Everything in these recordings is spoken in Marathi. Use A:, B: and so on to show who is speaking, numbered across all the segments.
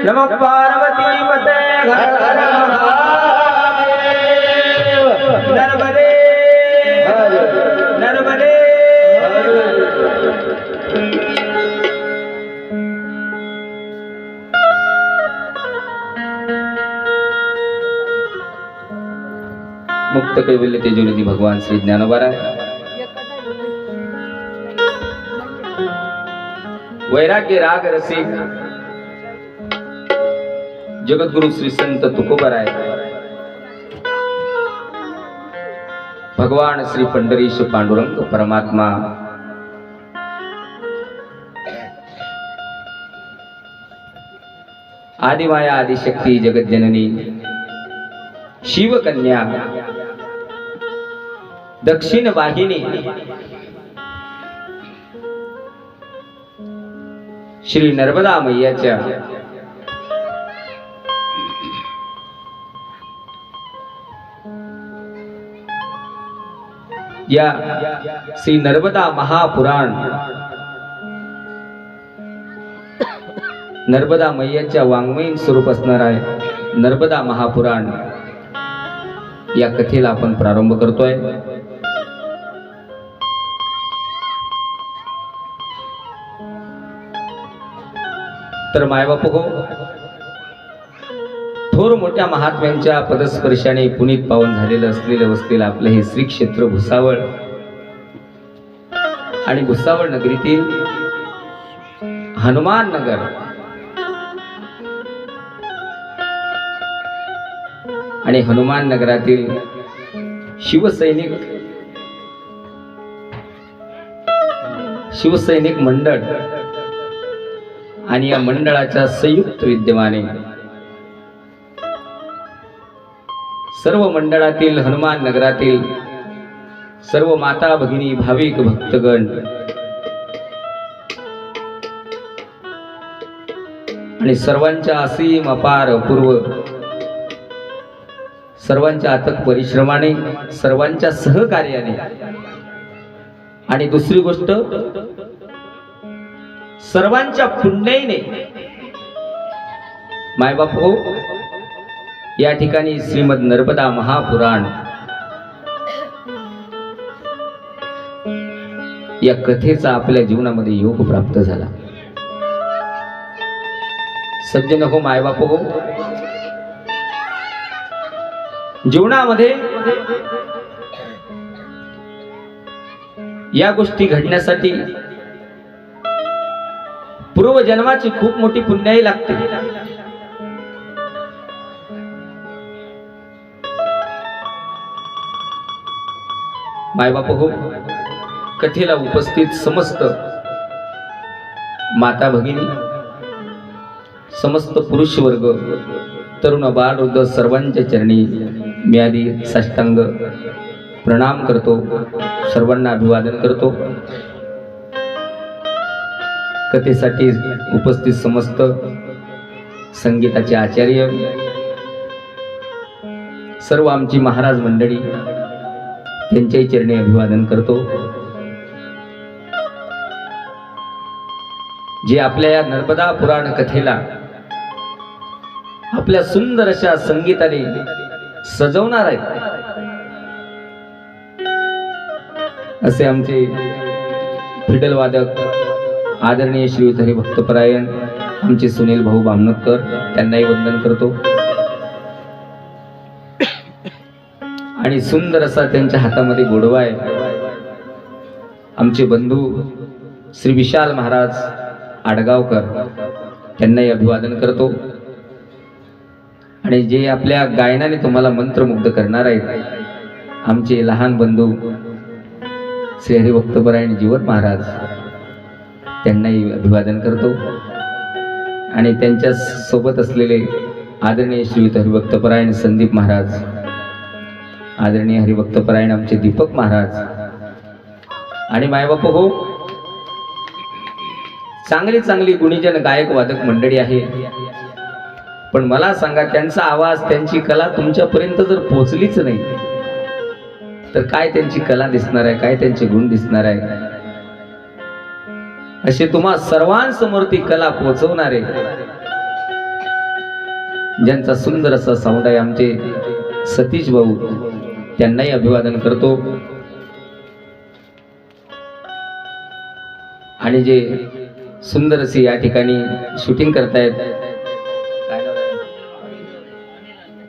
A: नमः पार्वती पते हर हर महादेव। नर्मदे नर्मदे मुक्त कैवल्य तेजोनिधी भगवान श्री ज्ञानोबा वैराग्य राग रसिक जगद्गुरु श्री संत तुकोबराय भगवान श्री पंढरीश पांडुरंग परमात्मा आदिमाया आदिशक्ती जगज्जननी शिवकन्या दक्षिण वाहिनी श्री नर्मदा मैयाच्या या श्री नर्मदा महापुराण नर्मदा मैयाच्या वाङ्मयीन स्वरूप असणार आहे नर्मदा महापुराण या कथेला आपण प्रारंभ करतोय। तर मायबाप हो, थोर मोठ्या महात्म्यांच्या पदस्पर्शाने पुनीत पावन झालेलं असलेलं वसलेलं आपलं हे श्री क्षेत्र भुसावळ आणि भुसावळ नगरीतील हनुमान नगर आणि हनुमान नगरातील शिवसैनिक मंडळ आणि या मंडळाच्या संयुक्त विद्यमाने सर्व मंडळातील हनुमान नगरातील सर्व माता भगिनी भाविक भक्तगण आणि सर्वांच्या असीम अपार अपूर्व सर्वांच्या अथक परिश्रमाने सर्वांच्या सहकार्याने आणि दुसरी गोष्ट सर्वांच्या पुण्याईने मायबाप हो, या ठिकाणी श्रीमद नर्मदा महापुराण या कथेचा आपल्या जीवनामध्ये योग प्राप्त झाला। सज्जन हो, मायबाप हो, जीवनामध्ये या गोष्टी घडण्यासाठी पूर्वजन्माची खूप मोठी पुण्याई लागते। मायबाप हो, कथेला उपस्थित समस्त माता भगिनी समस्त पुरुष वर्ग तरुण बाल वृद्ध सर्वांच्या चरणी मी आधी साष्टांग प्रणाम करतो, सर्वांना अभिवादन करतो। कथेसाठी उपस्थित समस्त संगीताचे आचार्य सर्व आमची महाराज मंडळी त्यांच्याही चरणी अभिवादन करतो। जे आपल्या या नर्मदा पुराण कथेला आपल्या सुंदर अशा संगीताने सजवणार आहेत असे आमचे फिडल वादक आदरणीय श्री हरिभक्तपरायण आमचे सुनील भाऊ बामनकर, त्यांनाही वंदन करतो। आणि सुंदर असा त्यांच्या हातामध्ये गोडवा आहे आमचे बंधू श्री विशाल महाराज आडगावकर, त्यांनाही अभिवादन करतो। आणि जे आपल्या गायनाने तुम्हाला मंत्रमुग्ध करणार आहेत आमचे लहान बंधू श्री हरिभक्तपरायण जीवन महाराज, त्यांनाही अभिवादन करतो। आणि त्यांच्या सोबत असलेले आदरणीय श्री हरिभक्तपरायण संदीप महाराज, आदरणीय हरिभक्तपरायण आमचे दीपक महाराज आणि मायबाप हो, चांगली चांगली गुणीजन गायक वादक मंडळी आहे। पण मला सांगा, त्यांचा आवाज त्यांची कला तुमच्यापर्यंत जर पोहोचलीच नाही तर काय त्यांची कला दिसणार आहे, काय त्यांचे गुण दिसणार आहे? असे तुम्हा सर्वांसमोर ती कला पोहोचवणारे ज्यांचा सुंदर असा साऊंड आहे आमचे सतीश भाऊ, त्यांनाही अभिवादन करतो. आणि जे सुंदर अशी या ठिकाणी शूटिंग करतायत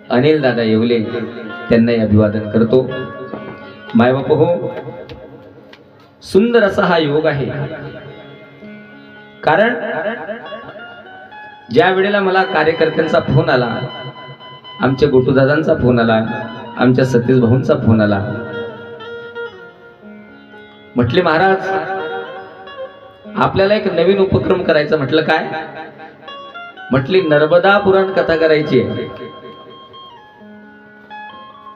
A: अनिल दादा येवले, त्यांनाही अभिवादन करतो. मायबाप हो, सुंदर असा हा योग आहे. कारण ज्या वेळेला मला कार्यकर्त्यांचा फोन आला, आमच्या गोटूदादांचा फोन आला, आमच्या सतीश भाऊंचा फोन आला, म्हटले महाराज आपल्याला एक नवीन उपक्रम करायचा. म्हटलं काय? म्हटली नर्मदा पुराण कथा करायची आहे.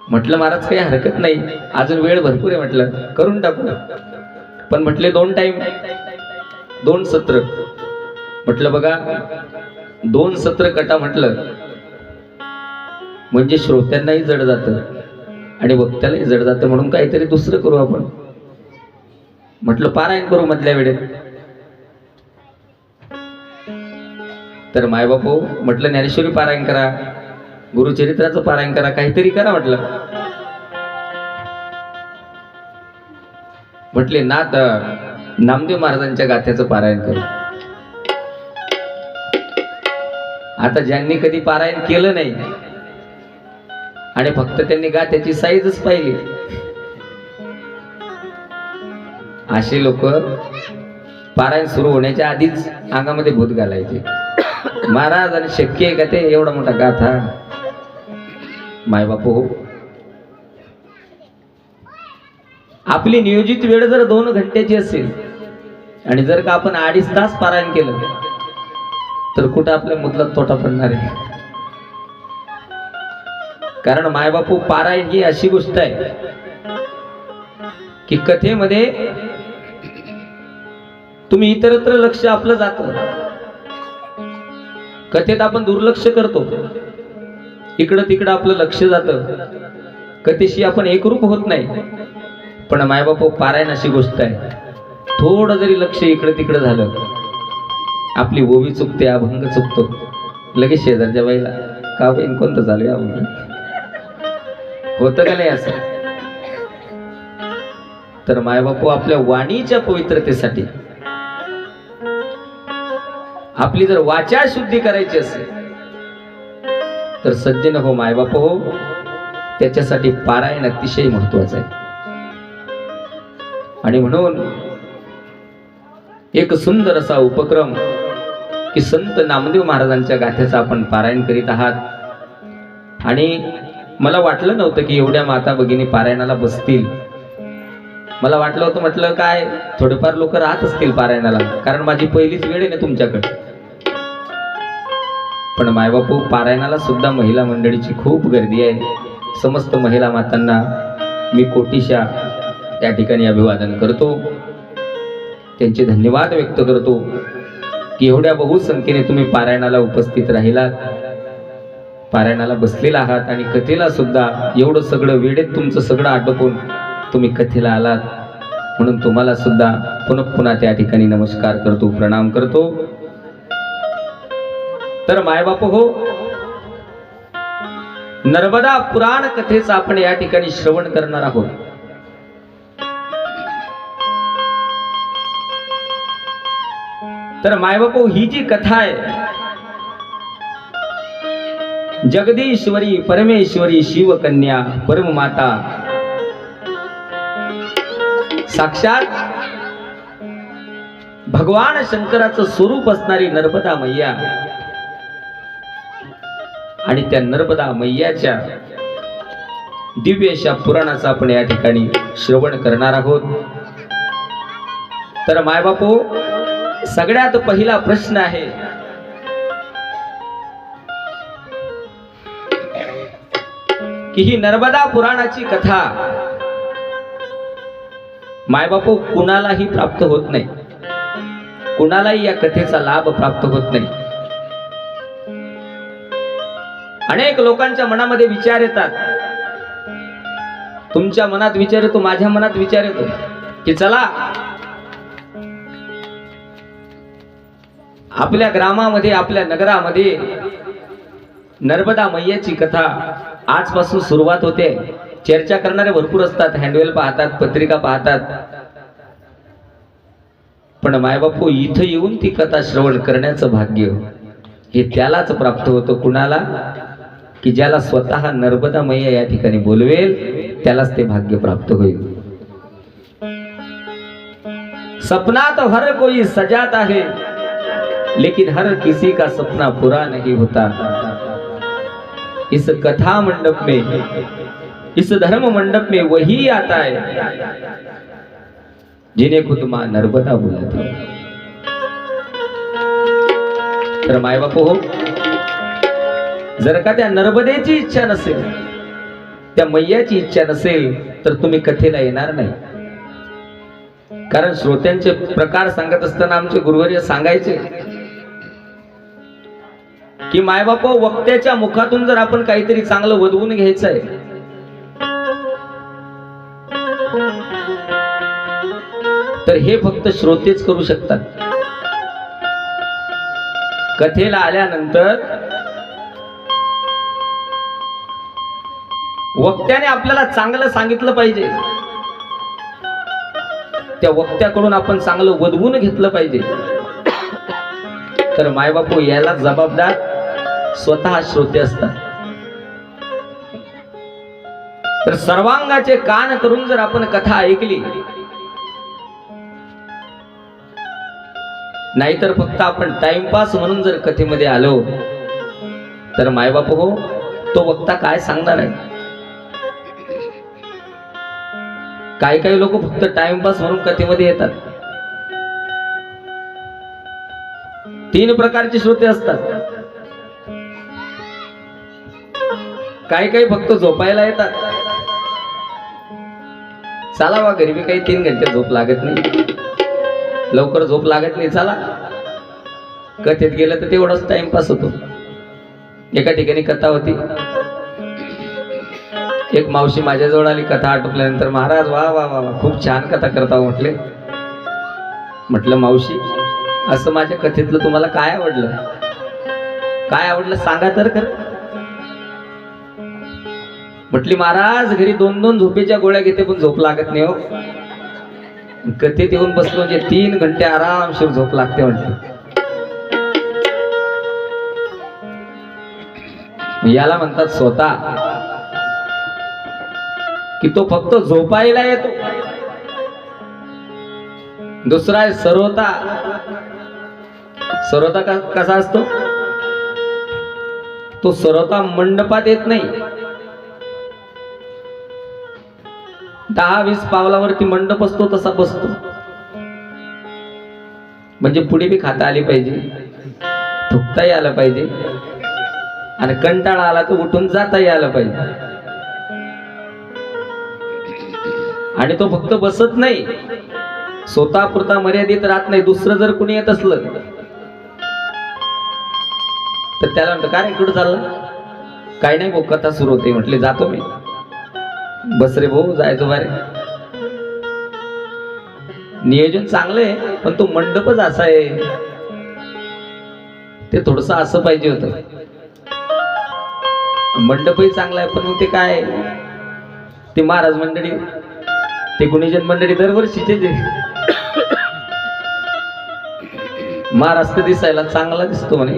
A: म्हटलं महाराज काही हरकत नाही, अजून वेळ भरपूर आहे, म्हटलं करून टाकू. पण म्हटले 2 टाइम 2 सत्र. म्हटलं बघा 2 सत्र कटा म्हटलं म्हणजे श्रोत्यांनाही जड जातं आणि वक्त्यालाही जड जातं, म्हणून काहीतरी दुसरं करू आपण. म्हटलं पारायण करू मधल्या वेळेत. तर मायबाप हो, म्हटलं ज्ञानेश्वरी पारायण करा, गुरुचरित्राचं पारायण करा, काहीतरी करा. म्हटले नाथ नामदेव महाराजांच्या गाथ्याचं पारायण करू. आता ज्यांनी कधी पारायण केलं नाही आणि फक्त त्यांनी गाथ्याची साईजच पाहिली, असे लोक पारायण सुरू होण्याच्या आधीच अंगामध्ये भूत घालायचे. महाराज आणि शक्य आहे का ते एवढा मोठा गाथा? मायबाप हो, आपली नियोजित वेळ जर 2 घंट्याची असेल आणि जर का आपण 2.5 तास पारायण केलं तर कुठं आपल्या मुदलात तोटा पडणार आहे? कारण मायबापू पारायण ही अशी गोष्ट आहे की कथेमध्ये तुम्ही इतरत्र लक्ष आपलं जातं. कथेत आपण दुर्लक्ष करतो, इकडं तिकडं आपलं लक्ष जातं, कथेशी आपण एकरूप होत नाही. पण मायबापू पारायण अशी गोष्ट आहे, थोडं जरी लक्ष इकडं तिकडं झालं, आपली ओवी चुकते, अभंग चुकतो, लगेच शेजारच्या बाईला का बहीण कोणतं चालू आहे होतं का नाही असं? तर मायबापू आपल्या वाणीच्या पवित्रतेसाठी आपली जर वाचा शुद्धी करायची असेल तर सज्जन हो, मायबाप हो, त्याच्यासाठी पारायण अतिशय महत्वाचं आहे. आणि म्हणून एक सुंदर असा उपक्रम की संत नामदेव महाराजांच्या गाथ्याचं आपण पारायण करीत आहात. आणि मला वाटलं नव्हतं की एवढ्या माता भगिनी पारायणाला बसतील. मला वाटलं होतं, म्हटलं काय थोडेफार लोक राहत असतील पारायणाला, कारण माझी पहिलीच वेळ आहे ना तुमच्याकडे. पण मायबापू पारायणाला सुद्धा महिला मंडळीची खूप गर्दी आहे. समस्त महिला मातांना मी कोटीशा त्या ठिकाणी अभिवादन करतो, त्यांचे धन्यवाद व्यक्त करतो की एवढ्या बहुसंख्येने तुम्ही पारायणाला उपस्थित राहिलात, पारायणाला बसलेला आहात आणि कथेला सुद्धा एवढं सगळं वेळेत तुमचं सगळं आटोपून तुम्ही कथेला आलात. म्हणून तुम्हाला सुद्धा पुन्हा त्या ठिकाणी नमस्कार करतो, प्रणाम करतो. तर मायबाप हो, नर्मदा पुराण कथेचं आपण या ठिकाणी श्रवण करणार आहोत. तर मायबाप ही जी कथा आहे, जगदीश्वरी परमेश्वरी शिवकन्या परममाता साक्षात भगवान शंकराचं स्वरूप असणारी नर्मदा मैया आणि त्या नर्मदा मैयाच्या दिव्य अशा पुराणाचा आपण या ठिकाणी श्रवण करणार आहोत. तर मायबापू, सगळ्यात पहिला प्रश्न आहे की ही नर्मदा पुराणाची कथा मायबापू कुणालाही प्राप्त होत नाही, कुणालाही या कथेचा लाभ प्राप्त होत नाही. अनेक लोकांच्या मनामध्ये विचार येतात, तुमच्या मनात विचार येतो, माझ्या मनात विचार येतो की चला आपल्या ग्रामामध्ये आपल्या नगरामध्ये नर्मदा मैयाची कथा आजपासून सुरुवात होते. चर्चा करणारे भरपूर असतात, हँडवेल पाहतात, पत्रिका पाहतात, पण मायबापू इथं येऊन ती कथा श्रवण करण्याचं भाग्य हे त्यालाच प्राप्त होतं. कुणाला? की ज्याला स्वतः नर्मदा मैया या ठिकाणी बोलवेल त्यालाच ते भाग्य प्राप्त होईल. सपना तो हर कोई सजाता है, लेकिन हर किसी का सपना पूरा नहीं होता. इस कथा मंडप में, इस धर्म मंडप में वही आता है जिन्हें खुद मां नर्मदा बुलाती है. तर मायबापू हो, जर का त्या नर्मदेची इच्छा नसेल, त्या मैयाची इच्छा नसेल, तर तुम्ही कथेला येणार नाही. कारण श्रोत्यांचे प्रकार सांगत असताना आमचे गुरुवर्य सांगायचे की मायबापा, वक्त्याच्या मुखातून जर आपण काहीतरी चांगलं वदवून घ्यायचंय तर हे फक्त श्रोतेच करू शकतात. कथेला आल्यानंतर वक्त्याने आपल्याला चांगलं सांगितलं पाहिजे, त्या वक्त्याकडून आपण चांगलं वदवून घेतलं पाहिजे. तर मायबापू याला जबाबदार स्वतः श्रोते असतात. तर सर्वांगाचे कान करून जर आपण कथा ऐकली, नाहीतर फक्त आपण टाइमपास म्हणून जर कथेमध्ये आलो, तर मायबापू हो, तो वक्ता काय सांगणार आहे? काही काही लोक फक्त टाइमपास म्हणून कथेमध्ये येतात. 3 प्रकारचे श्रोते असतात. काही काही फक्त झोपायला येतात. चला बा, घरी काही 3 घंटे झोप लागत नाही, लवकर झोप लागत नाही, चला कथेत गेलं तर तेवढाच टाइमपास होतो. एका ठिकाणी कथा होती. एक मावशी माझ्याजवळ आली कथा आटोपल्यानंतर, महाराज वा वा वा, खूप छान कथा करता म्हटले. म्हटलं मावशी, असं माझ्या कथेतलं तुम्हाला काय आवडलं? काय आवडलं सांगा तर कर. म्हटली महाराज, घरी 2-2 झोपेच्या गोळ्या घेते पण झोप लागत नाही हो. कथेत येऊन बसलो म्हणजे 3 घंटे आरामशीर झोप लागते म्हटलं. याला म्हणतात स्वतः की तो फक्त झोपायला येतो. दुसरा आहे सरोता. सरोता कसा असतो? तो सरोता मंडपात येत नाही. 10-20 पावलावरती मंडप असतो तसा बसतो. म्हणजे पुढे बी खाता आली पाहिजे, थुकताही आलं पाहिजे, आणि कंटाळा आला तर उठून जाताही आलं पाहिजे. आणि तो फक्त बसत नाही, स्वतःपुरता मर्यादित राहत नाही. दुसरं जर कुणी येत असलं तर त्याला म्हणतो, काय कुठं चाललं? काही नाही भाऊ, कथा सुरू होते. म्हटले जातो मी. बस रे भाऊ, जायचो बारे. नियोजन चांगलं आहे, पण तो मंडपच असा आहे. ते थोडस असं पाहिजे होतं. मंडपही चांगला आहे, पण मग ते काय, ते महाराज मंडळी, ते गुणीजन मंडळी दरवर्षीचे जे महाराष्ट्र दिसायला चांगला दिसतो म्हणे,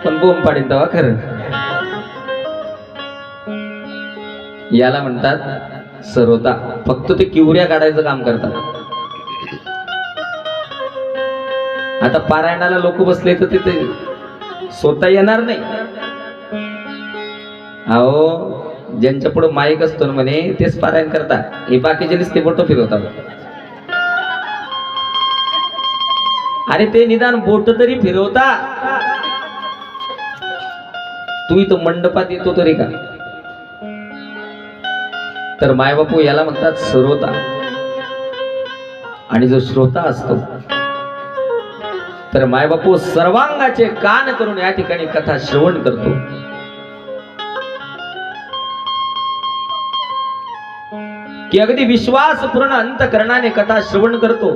A: पण बोंब पाडीन तेव्हा खरं. याला म्हणतात सरोता. फक्त ते किवऱ्या काढायचं काम करतात. आता पारायणाला लोक बसले तर तिथे स्वतः येणार नाही. अहो, ज्यांच्या पुढे माईक असतो म्हणे तेच पारायण करतात. हे बाकीचे नुसते बोट फिरवतात. अरे ते निदान बोट तरी फिरवता. तू इथं मंडपात येतो तरी का? तर मायबापू याला म्हणतात श्रोता. आणि जो श्रोता असतो तर मायबापू सर्वांगाचे कान करून या ठिकाणी कथा श्रवण करतो. की अगदी विश्वासपूर्ण अंतकरणाने कथा श्रवण करतो.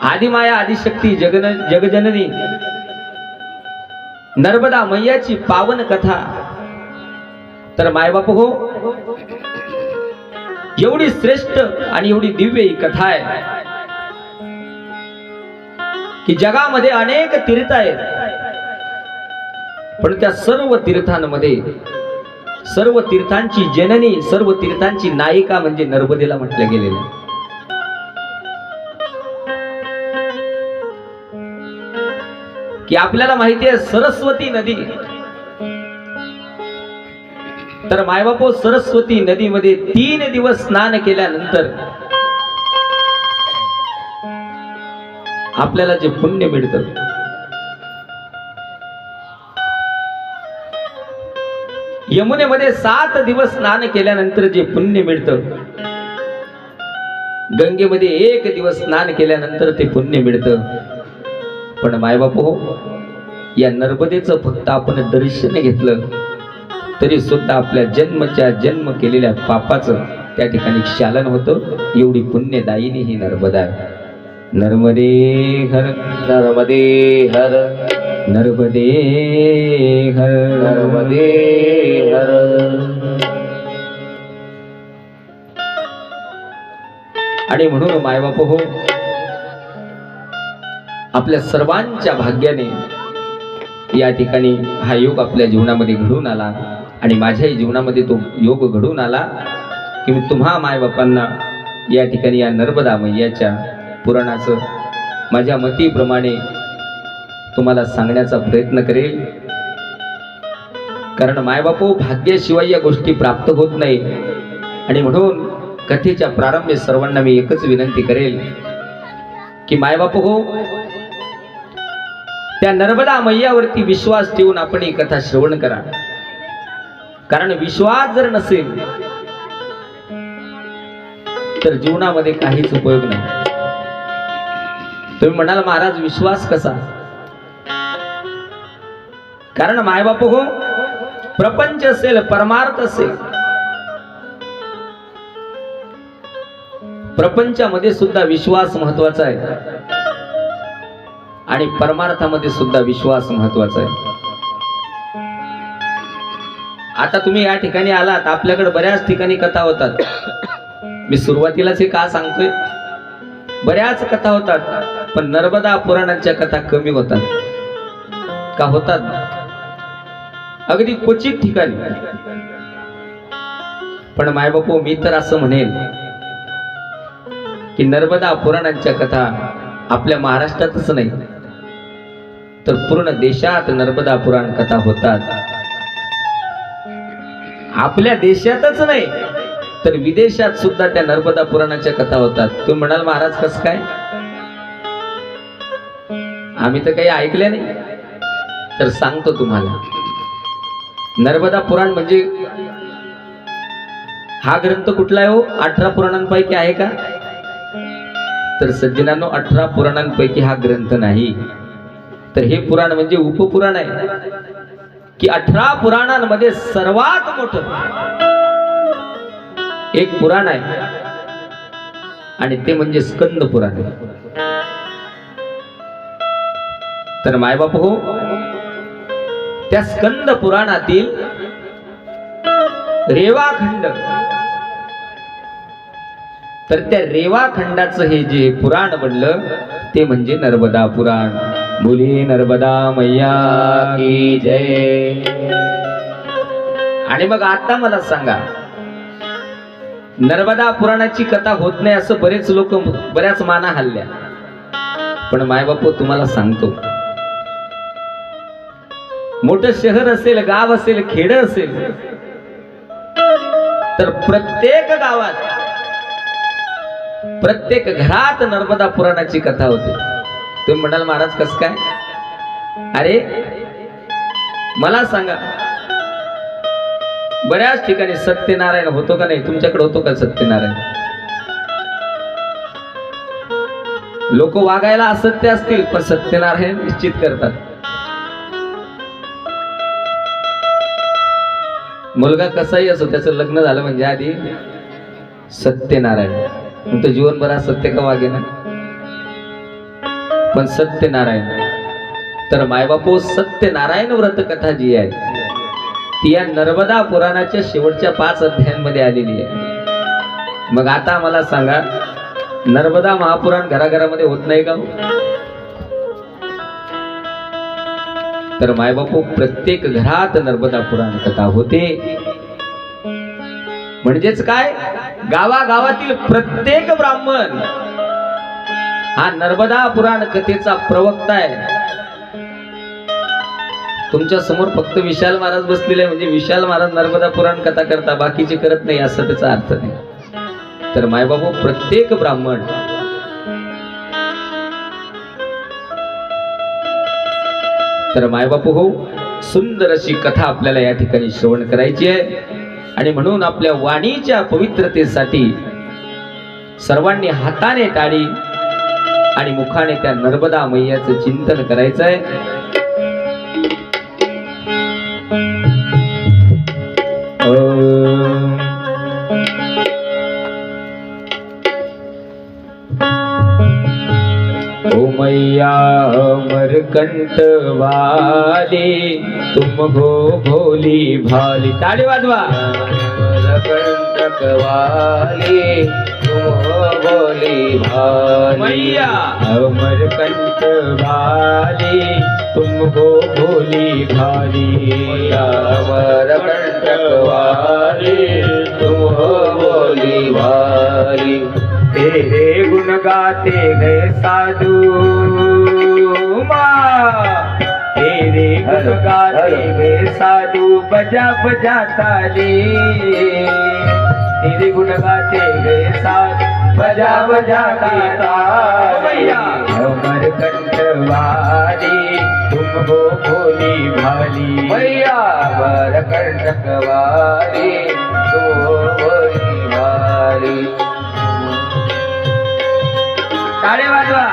A: आदिमाया आदिशक्ती जगजननी नर्मदा मैयाची पावन कथा. तर मायबाप हो, एवढी श्रेष्ठ आणि एवढी दिव्य ही कथा आहे की जगामध्ये अनेक तीर्थ आहेत, पण त्या सर्व तीर्थांमध्ये सर्व तीर्थांची जननी, सर्व तीर्थांची नायिका म्हणजे नर्मदेला म्हटलं गेलेलं. की आपल्याला माहिती आहे सरस्वती नदी. तर मायबापो, सरस्वती नदीमध्ये 3 दिवस स्नान केल्यानंतर आपल्याला जे पुण्य मिळतं, यमुनेमध्ये 7 दिवस स्नान केल्यानंतर जे पुण्य मिळतं, गंगेमध्ये 1 दिवस स्नान केल्यानंतर ते पुण्य मिळतं. पण मायबाप हो, या नर्मदेचं फक्त आपण दर्शन घेतलं तरी सुद्धा आपल्या जन्म केलेल्या पापाचं त्या ठिकाणी क्षालन होतं. एवढी पुण्यदायिनी ही नर्मदा आहे. नर्मदे हर, नर्मदे हर, नर्मदे हर, नर्मदे हर. आणि म्हणून मायबाप हो, आपल्या सर्वांच्या भाग्याने या ठिकाणी हा योग आपल्या जीवनामध्ये घडून आला. आणि माझ्याही जीवनामध्ये तो योग घडून आला की मी तुम्हा मायबापांना या ठिकाणी या नर्मदा मैयाच्या पुराणाचं माझ्या मतीप्रमाणे तुम्हाला सांगण्याचा प्रयत्न करेल. कारण मायबापो, भाग्याशिवाय या गोष्टी प्राप्त होत नाही. आणि म्हणून कथेच्या प्रारंभी सर्वांना मी एकच विनंती करेल की मायबाप हो, त्या नर्मदा मैयावरती विश्वास ठेवून आपण ही कथा श्रवण करा. कारण विश्वास जर नसेल तर जीवनामध्ये काहीच उपयोग नाही. तुम्ही म्हणाल महाराज विश्वास कसा? कारण मायबाप हो, प्रपंच असेल, परमार्थ असेल, प्रपंचामध्ये सुद्धा विश्वास महत्वाचा आहे आणि परमार्थामध्ये सुद्धा विश्वास महत्वाचा आहे. आता तुम्ही या ठिकाणी आलात, आपल्याकडे बऱ्याच ठिकाणी कथा होतात. मी सुरुवातीलाच हे का सांगतोय, बऱ्याच कथा होतात, पण नर्मदा पुराणाच्या कथा कमी होतात. का होतात? अगदी क्वचित ठिकाणी. पण मायबापू, मी तर असं म्हणेल की नर्मदा पुराणांच्या कथा आपल्या महाराष्ट्रातच नाही तर पूर्ण देशात नर्मदा पुराण कथा होतात. आपल्या देशातच नाही तर विदेशात सुद्धा त्या नर्मदा पुराणाच्या कथा होतात. तुम्ही म्हणाल महाराज कसं काय? आम्ही तर काही ऐकले नाही. तर सांगतो तुम्हाला. नर्मदा पुराण म्हणजे हा ग्रंथ कुठला आहे हो? 18 पुराणांपैकी आहे का? तर सज्जनांनो, 18 पुराणांपैकी हा ग्रंथ नाही. तर हे पुराण म्हणजे उपपुराण आहे की 18 पुराणांमध्ये सर्वात मोठं एक पुराण आहे आणि ते म्हणजे स्कंद पुराण आहे. तर मायबाप हो, त्या स्कंद पुराणातील रेवाखंड, तर त्या रेवाखंडाचं हे जे पुराण बनलं ते म्हणजे नर्मदा पुराण. बोली नर्मदा मैया की जय. आणि मग आता मला सांगा, नर्मदा पुराणाची कथा होत नाही असं बरेच लोक बऱ्याच माना हल्ल्या. पण मायबापू, तुम्हाला सांगतो, मोठं शहर असेल, गाव असेल, खेड असेल, तर प्रत्येक गावात, प्रत्येक घरात नर्मदा पुराणाची कथा होते. तुम्ही म्हणाल महाराज कसं काय? अरे मला सांगा, बऱ्याच ठिकाणी सत्यनारायण होतो का नाही? तुमच्याकडे होतो का सत्यनारायण? लोक वागायला असत्य असतील पण सत्यनारायण निश्चित करतात. मुलगा कसाही असो, त्याचं लग्न झालं म्हणजे आधी सत्यनारायण. मग तो जीवनभर सत्य का वागे ना? पण सत्यनारायण. तर मायबापू सत्यनारायण व्रत कथा जी आहे ती या नर्मदा पुराणाच्या शेवटच्या 5 अध्यायांमध्ये आलेली आहे. मग आता मला सांगा, नर्मदा महापुराण घराघरामध्ये होत नाही का? तर मायबापू प्रत्येक घरात नर्मदा पुराण कथा होते. म्हणजेच काय, गावागावातील प्रत्येक ब्राह्मण हा नर्मदा पुराण कथेचा प्रवक्ता आहे. तुमच्या समोर फक्त विशाल महाराज बसलेले आहे म्हणजे विशाल महाराज नर्मदा पुराण कथा करता, बाकीचे करत नाही असं त्याचा अर्थ नाही. तर मायबाबू प्रत्येक ब्राह्मण तर मायबापू हो, सुंदर अशी कथा आपल्याला या ठिकाणी श्रवण करायची आहे. आणि म्हणून आपल्या वाणीच्या पवित्रतेसाठी सर्वांनी हाताने टाळी आणि मुखाने त्या नर्मदा मैयाचं चिंतन करायचं आहे. ओ मैया अमरकंठ वाली तुम हो भोली भाली. ताली वाजवा. अमरकंठ वाली तुम हो भोली भाली. मैया अमरकंठ वाली तुम हो भोली भाली. अमरकंठ वाली तुम हो भोली भाली. तेरे गुण गाते गए साधु माँ, तेरे गुण गाते गए साधु बजा बजा ताली. तेरे गुण गाते गए साधु बजा बजा ताली. अमरकंठ वाली तुम हो भोली भाली. मैया अमरकंठ वाली तुम हो भोली भाली. ताळे वाजवा.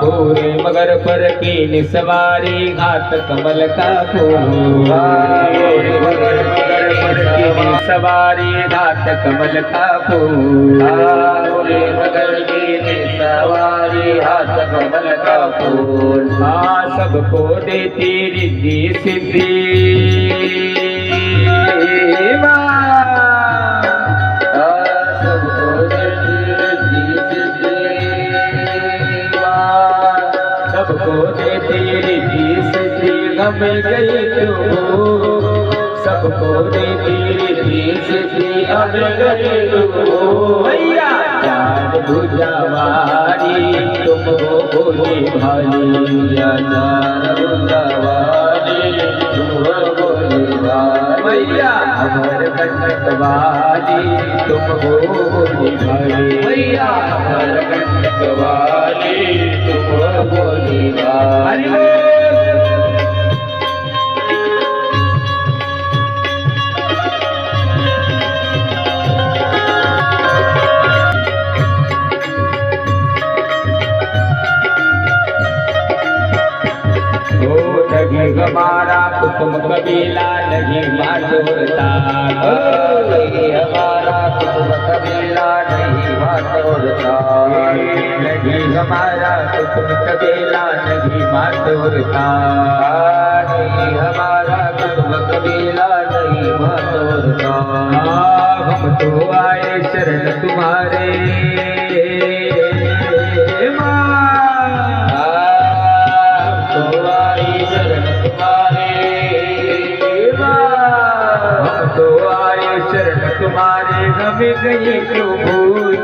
A: भूरे मगर पर की निसवारी घाट कमल का फूल. मगर पर की निसवारी घाट कमल का फूल. मगर की निसवारी घाट कमल का फूल. सबको देती रिद्धि सिद्धि सबको देती रिद्धि सिद्धि गम गई तू. सबको देती रिद्धि सिद्धि गम गई तू. मैया चार भुजा वाली तुम हो भोली भाली. चार भुजा वाली तुम हो भोली भाली. मैया अमरकंठ वाली तुम हो भोली भाली. मैया अमरकंठ वाली तुम हो भोली भाली. नहीं हमारा कुटुंब कबीला नहीं मातोरता. नहीं हमारा कुटुंब कबीला नहीं मातोरता. नहीं हमारा कुटुंब कबीला नहीं मातोरता. नहीं हमारा कुटुंब कबीला नहीं मातोरता. हम तो आए शरण तुम्हारे तुम्हारे. हमें गए क्यों भूल,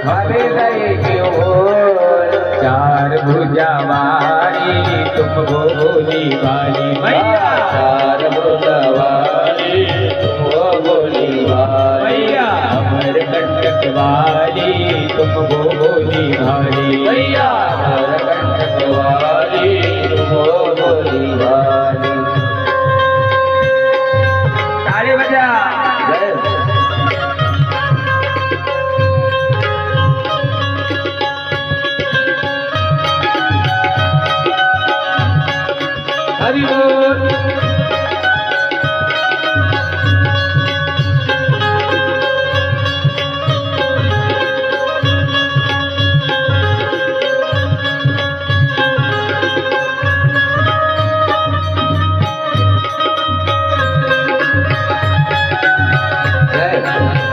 A: हमें गए क्यों भूल. चार भुजा वाली तुम हो भोली भाली. मैया चार भुजा वाली तुम हो भोली भाली. मैया अमरकंठ महादेवाच्या जय. हरी बोल. जय.